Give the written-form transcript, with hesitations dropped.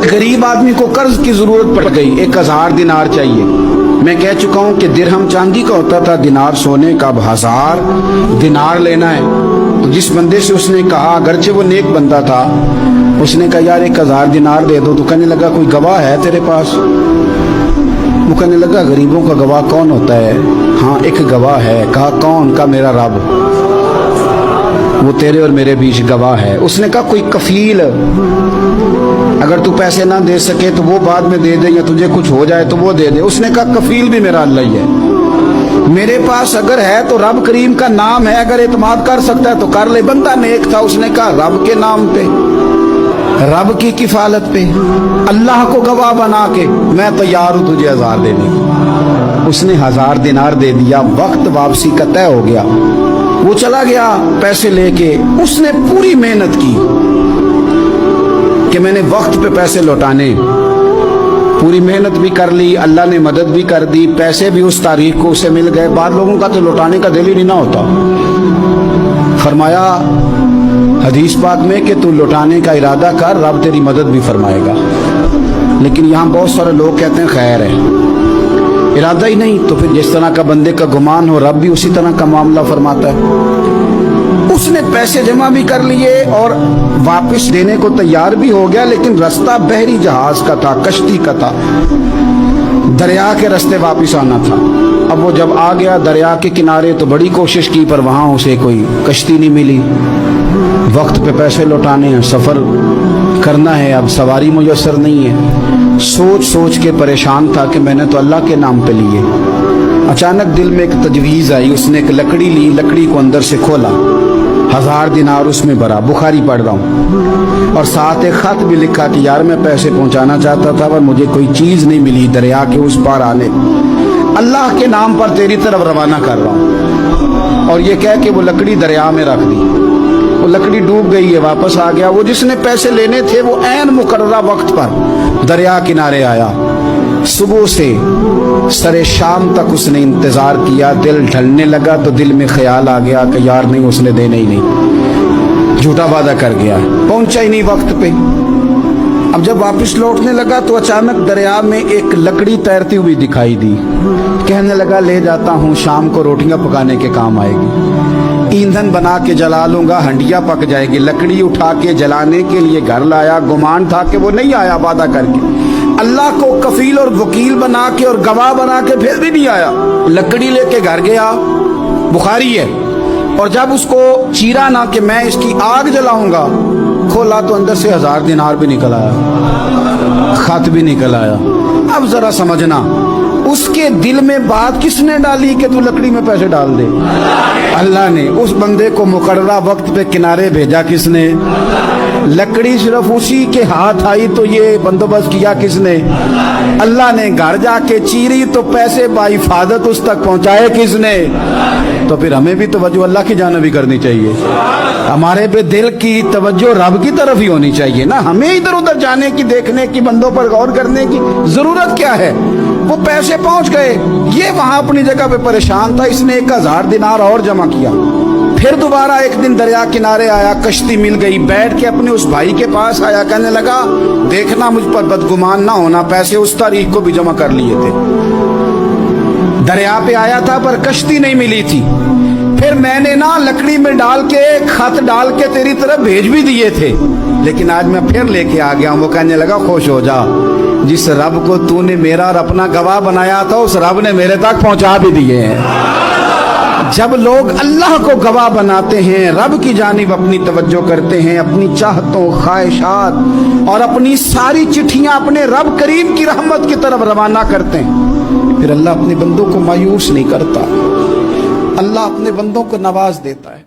गरीब आदमी को कर्ज की जरूरत पड़ गई, 1000 दिनार चाहिए। मैं कह चुका हूं कि दिरहम चांदी का होता था, दिनार सोने का। अब 1000 दिनार लेना है। तो जिस बंदे से उसने कहा, अगरचे वो नेक बंदा था, उसने कहा यार 1000 दिनार दे दो। तो कहने लगा कोई गवाह है तेरे पास? वो कहने लगा गरीबों का गवाह कौन होता है? हाँ एक गवाह है। कहा कौन? का मेरा रब, वो तेरे और मेरे बीच गवाह है। उसने कहा कोई कफील, अगर तू पैसे ना दे सके तो वो बाद में दे दे, या तुझे कुछ हो जाए तो वो दे दे। उसने कहा कफील भी मेरा अल्लाह ही है। मेरे पास अगर है तो रब करीम का नाम है, अगर एतमाद कर सकता है तो कर ले। बंदा नेक था, उसने कहा रब के नाम पे, रब की किफालत पे, अल्लाह को गवाह बना के मैं तैयार हूं तुझे 1000 देने की। उसने 1000 दिनार दे दिया। वक्त वापसी का तय हो गया। वो चला गया पैसे लेके। उसने पूरी मेहनत की कि मैंने वक्त पे पैसे लौटाने, पूरी मेहनत भी कर ली, अल्लाह ने मदद भी कर दी, पैसे भी उस तारीख को उसे मिल गए। बाद लोगों का तो लौटाने का दिल ही नहीं ना होता। फरमाया हदीस पाक में कि तू लौटाने का इरादा कर, रब तेरी मदद भी फरमाएगा। लेकिन यहाँ बहुत सारे लोग कहते हैं खैर है, इरादा ही नहीं। तो फिर जिस तरह का बंदे का गुमान हो, रब भी उसी तरह का मामला फरमाता है। उसने पैसे जमा भी कर लिए और वापस देने को तैयार भी हो गया, लेकिन रास्ता बहरी जहाज का था, कश्ती का था, दरिया के रास्ते वापस आना था। अब वो जब आ गया दरिया के किनारे तो बड़ी कोशिश की, पर वहां उसे कोई कश्ती नहीं मिली। वक्त पे पैसे लौटाने हैं, सफर करना है, अब सवारी मुयस्सर नहीं है। सोच सोच के परेशान था कि मैंने तो अल्लाह के नाम पे लिए। अचानक दिल में एक तजवीज़ आई। उसने एक लकड़ी ली, लकड़ी को अंदर से खोला, 1000 दिनार उसमें भरा। बुखारी पढ़ रहा हूँ, और साथ एक खत भी लिखा कि यार मैं पैसे पहुंचाना चाहता था पर मुझे कोई चीज़ नहीं मिली दरिया के उस पार आने, अल्लाह के नाम पर तेरी तरफ रवाना कर रहा हूँ। और ये कह के वो लकड़ी दरिया में रख दी। वो लकड़ी डूब गई है, वापस आ गया। वो जिसने पैसे लेने थे वो ऐन मुकर्ररा वक्त पर दरिया किनारे आया। सुबह से सरे शाम तक उसने इंतजार किया। दिल ढलने लगा तो दिल में ख्याल आ गया कि यार नहीं, उसने देने ही नहीं, झूठा वादा कर गया, पहुंचा ही नहीं वक्त पे। अब जब वापस लौटने लगा तो अचानक दरिया में एक लकड़ी तैरती हुई दिखाई दी। कहने लगा ले जाता हूँ, शाम को रोटियां पकाने के काम आएगी, ईंधन बना के जला लूंगा, हंडिया पक जाएगी। लकड़ी उठा के जलाने के लिए घर लाया। गुमान था कि वो नहीं आया वादा करके, अल्लाह को कफील और वकील बना के और गवाह बना के फिर भी नहीं आया। लकड़ी लेके घर गया, बुखारी है। और जब उसको चीरा ना कि मैं इसकी आग जलाऊंगा, खोला तो अंदर से 1000 दिनार भी निकल आया, खत भी निकल आया। अब जरा समझना, उसके दिल में बात किसने डाली कि तू लकड़ी में पैसे डाल दे? अल्लाह ने। उस बंदे को मुकर्ररा वक्त पे किनारे भेजा किसने? लकड़ी सिर्फ उसी के हाथ आई तो ये बंदोबस्त किया किसने? अल्लाह ने। घर जाके चीरी तो पैसे बाहिफाजत उस तक पहुंचाए किसने? तो फिर हमें भी तवज्जो अल्लाह की जानिब भी करनी चाहिए। हमारे पे दिल की तवज्जो रब की तरफ ही होनी चाहिए ना। हमें इधर उधर जाने की, देखने की, बंदों पर गौर करने की जरूरत क्या है? वो पैसे पहुंच गए, ये वहां अपनी जगह पे परेशान था। इसने 1000 दिनार और जमा किया। फिर दोबारा एक दिन दरिया किनारे आया, कश्ती मिल गई, बैठ के अपने उस भाई के पास आया। कहने लगा देखना मुझ पर बदगुमान ना होना, पैसे उस तारीख को भी जमा कर लिए थे। दरिया पे आया था पर कश्ती नहीं मिली थी। फिर मैंने ना लकड़ी में डाल के, खत डाल के तेरी तरफ भेज भी दिए थे, लेकिन आज मैं फिर लेके आ गया हूं। वो कहने लगा खुश हो जा, जिस रब को तूने मेरा और अपना गवाह बनाया था उस रब ने मेरे तक पहुंचा भी दिए हैं। जब लोग अल्लाह को गवाह बनाते हैं, रब की जानिब अपनी तवज्जो करते हैं, अपनी चाहतों, ख्वाहिशात और अपनी सारी चिट्ठियां अपने रब करीम की रहमत की तरफ रवाना करते हैं, फिर अल्लाह अपने बंदों को मायूस नहीं करता। अल्लाह अपने बंदों को नवाज देता है।